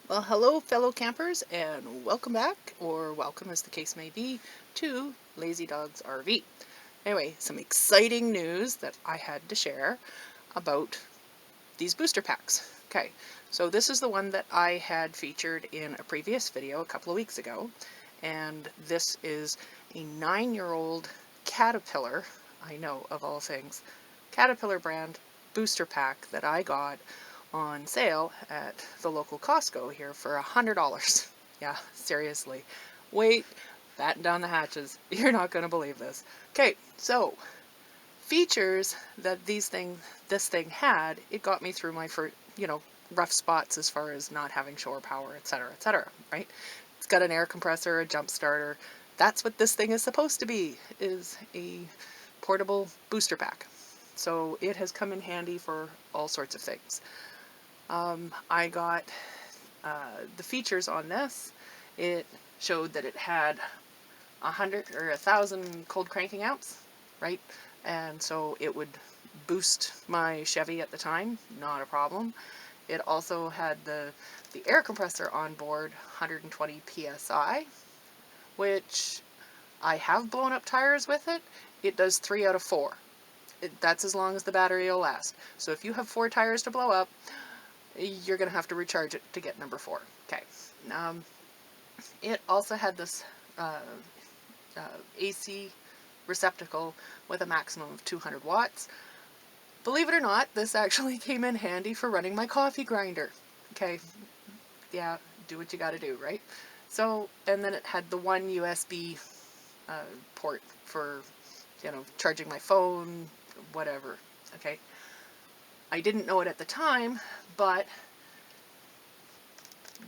Well, hello, fellow campers, and welcome back, or welcome as the case may be, to Lazy Dogs RV. Anyway, some exciting news that I had to share about these booster packs. Okay, so this is the one that I had featured in a previous video a couple of weeks ago, and this is a 9-year-old Caterpillar, I know of all things, Caterpillar brand booster pack that I got on sale at the local Costco here for $100. Yeah, seriously. Wait, batten down the hatches. You're not going to believe this. Okay, so features that this thing had, it got me through my rough spots as far as not having shore power, etc., right? It's got an air compressor, a jump starter. That's what this thing is supposed to be, is a portable booster pack. So it has come in handy for all sorts of things. I got the features on this. It showed that it had 100 or 1,000 cold cranking amps, right? And so it would boost my Chevy at the time, not a problem. It also had the air compressor on board, 120 psi, which I have blown up tires with it. It does 3 out of 4. That's as long as the battery will last. So if you have 4 tires to blow up, you're going to have to recharge it to get number 4. Okay. Um, it also had this uh, AC receptacle with a maximum of 200 watts. Believe it or not, this actually came in handy for running my coffee grinder. Okay, yeah, do what you gotta do, right? So, and then it had the one USB port for, charging my phone, whatever. Okay, I didn't know it at the time, but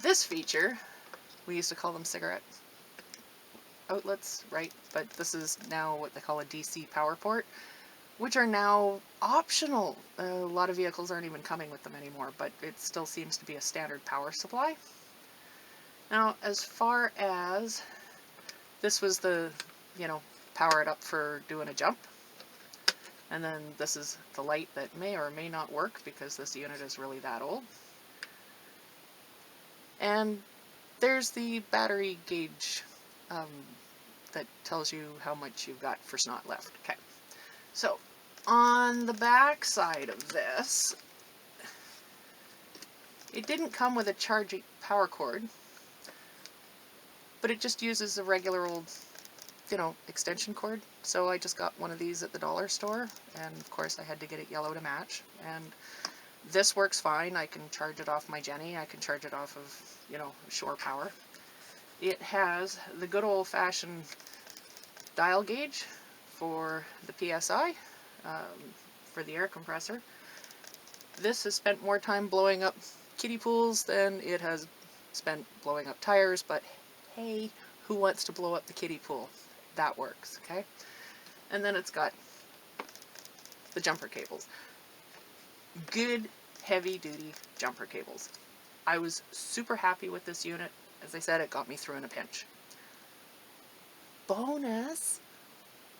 this feature, we used to call them cigarette outlets, right? But this is now what they call a DC power port, which are now optional. A lot of vehicles aren't even coming with them anymore, but it still seems to be a standard power supply. Now, as far as this was the, power it up for doing a jump. And then this is the light that may or may not work because this unit is really that old. And there's the battery gauge that tells you how much you've got for snot left. Okay, so on the back side of this, it didn't come with a charging power cord, but it just uses a regular old, extension cord. So I just got one of these at the dollar store, and of course I had to get it yellow to match. And this works fine. I can charge it off my Jenny. I can charge it off of, shore power. It has the good old-fashioned dial gauge for the PSI, for the air compressor. This has spent more time blowing up kiddie pools than it has spent blowing up tires, but hey, who wants to blow up the kiddie pool? That works, okay? And then it's got the jumper cables. Good, heavy-duty jumper cables. I was super happy with this unit. As I said, it got me through in a pinch. Bonus,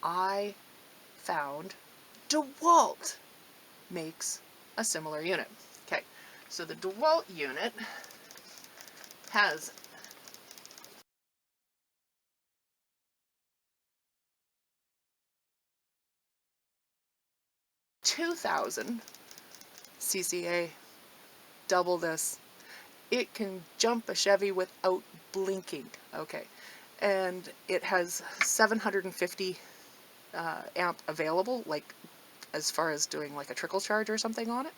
I found DeWalt makes a similar unit. Okay, so the DeWalt unit has 2,000 CCA, double this. It can jump a Chevy without blinking, okay? And it has 750 amp available, like as far as doing like a trickle charge or something on it.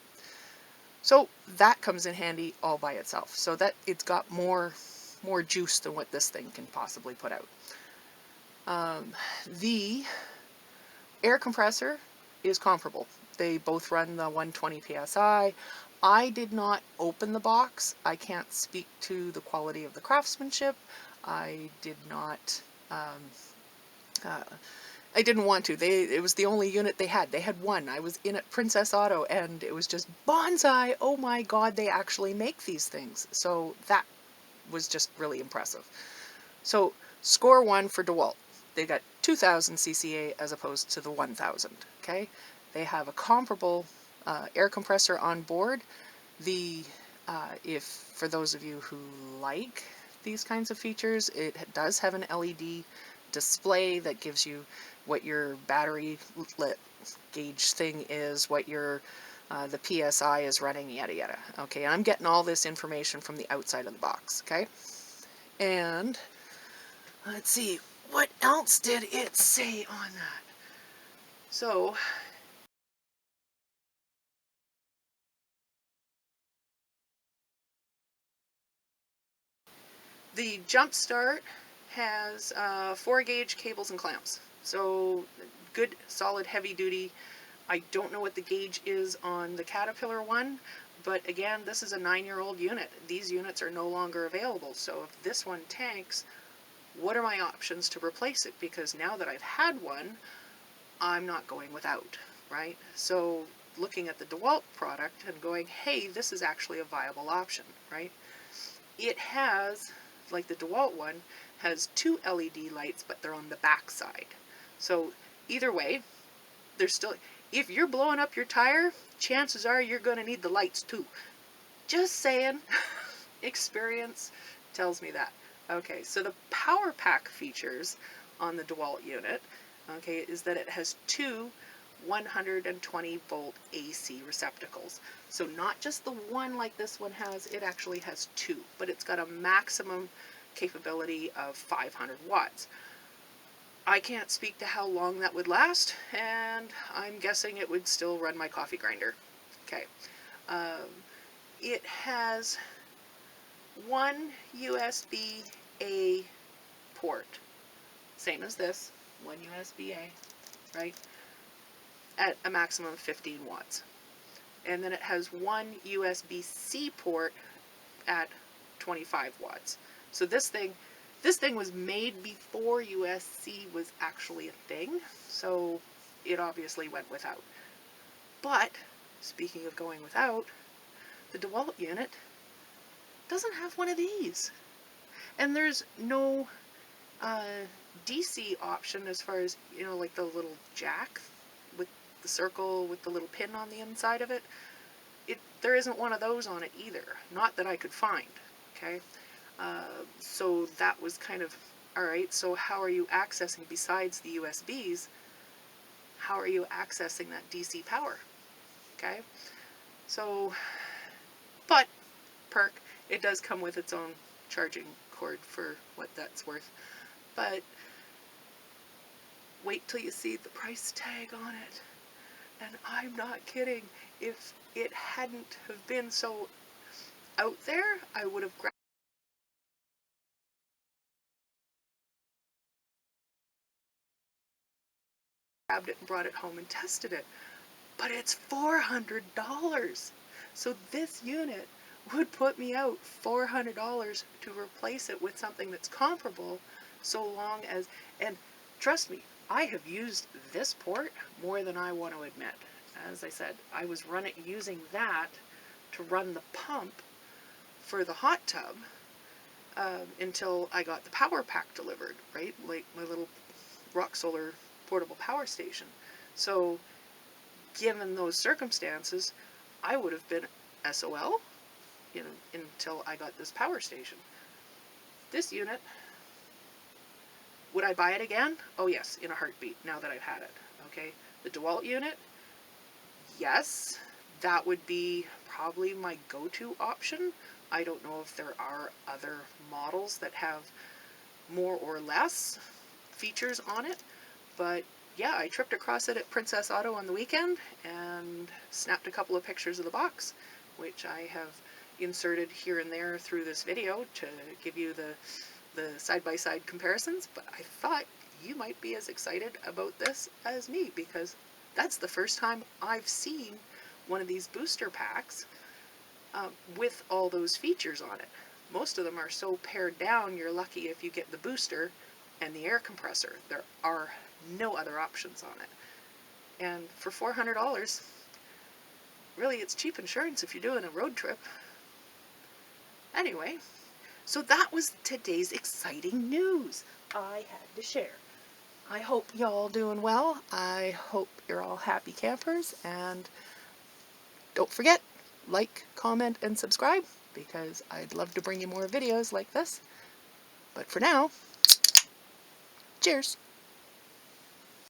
So that comes in handy all by itself. So that it's got more juice than what this thing can possibly put out. The air compressor is comparable. They both run the 120 psi. I did not open the box. I can't speak to the quality of the craftsmanship. I did not. I didn't want to. It was the only unit they had. They had one. I was in at Princess Auto, and it was just bonsai. Oh my God, they actually make these things. So that was just really impressive. So score 1 for DeWalt. They got 2,000 CCA as opposed to the 1,000. Okay, they have a comparable air compressor on board. The If for those of you who like these kinds of features, it does have an LED display that gives you what your battery gauge thing is, what your the PSI is running, yada yada. Okay, and I'm getting all this information from the outside of the box. Okay, and let's see, what else did it say on that? So the Jump Start has 4-gauge cables and clamps. So good, solid, heavy duty. I don't know what the gauge is on the Caterpillar one, but again, this is a 9-year-old unit. These units are no longer available. So if this one tanks, what are my options to replace it? Because now that I've had one, I'm not going without, right? So looking at the DeWalt product and going, hey, this is actually a viable option, right? It has, like the DeWalt one, has 2 LED lights, but they're on the back side. So either way, there's still, if you're blowing up your tire, chances are you're going to need the lights too. Just saying. Experience tells me that. Okay, so the power pack features on the DeWalt unit, okay, is that it has 2 120 volt AC receptacles. So not just the one like this one has, it actually has 2, but it's got a maximum capability of 500 watts. I can't speak to how long that would last, and I'm guessing it would still run my coffee grinder. Okay. It has one USB-A port, same as this, one USB-A, right, at a maximum of 15 watts. And then it has one USB-C port at 25 watts. So this thing was made before USB-C was actually a thing, so it obviously went without. But, speaking of going without, the DeWalt unit doesn't have one of these. And there's no DC option as far as, you know, like the little jack with the circle with the little pin on the inside of it. There isn't one of those on it either. Not that I could find, okay? So that was kind of, alright, so how are you accessing, besides the USBs, how are you accessing that DC power? Okay? So, but, perk, it does come with its own charging cord for what that's worth. But, wait till you see the price tag on it. And I'm not kidding. If it hadn't have been so out there, I would have grabbed it and brought it home and tested it. But it's $400. So this unit would put me out $400 to replace it with something that's comparable, so long as, and trust me, I have used this port more than I want to admit. As I said, I was using that to run the pump for the hot tub until I got the power pack delivered, right? Like my little Rock Solar portable power station. So given those circumstances, I would have been SOL, you know, until I got this power station. This unit, would I buy it again? Oh yes, in a heartbeat, now that I've had it, okay? The DeWalt unit, yes, that would be probably my go-to option. I don't know if there are other models that have more or less features on it, but yeah, I tripped across it at Princess Auto on the weekend and snapped a couple of pictures of the box, which I have inserted here and there through this video to give you the side-by-side comparisons. But I thought you might be as excited about this as me, because that's the first time I've seen one of these booster packs with all those features on it. Most of them are so pared down, you're lucky if you get the booster and the air compressor. There are no other options on it. And for $400, really, it's cheap insurance if you're doing a road trip. Anyway, so that was today's exciting news I had to share. I hope y'all doing well. I hope you're all happy campers, and don't forget, like, comment, and subscribe, because I'd love to bring you more videos like this. But for now, cheers!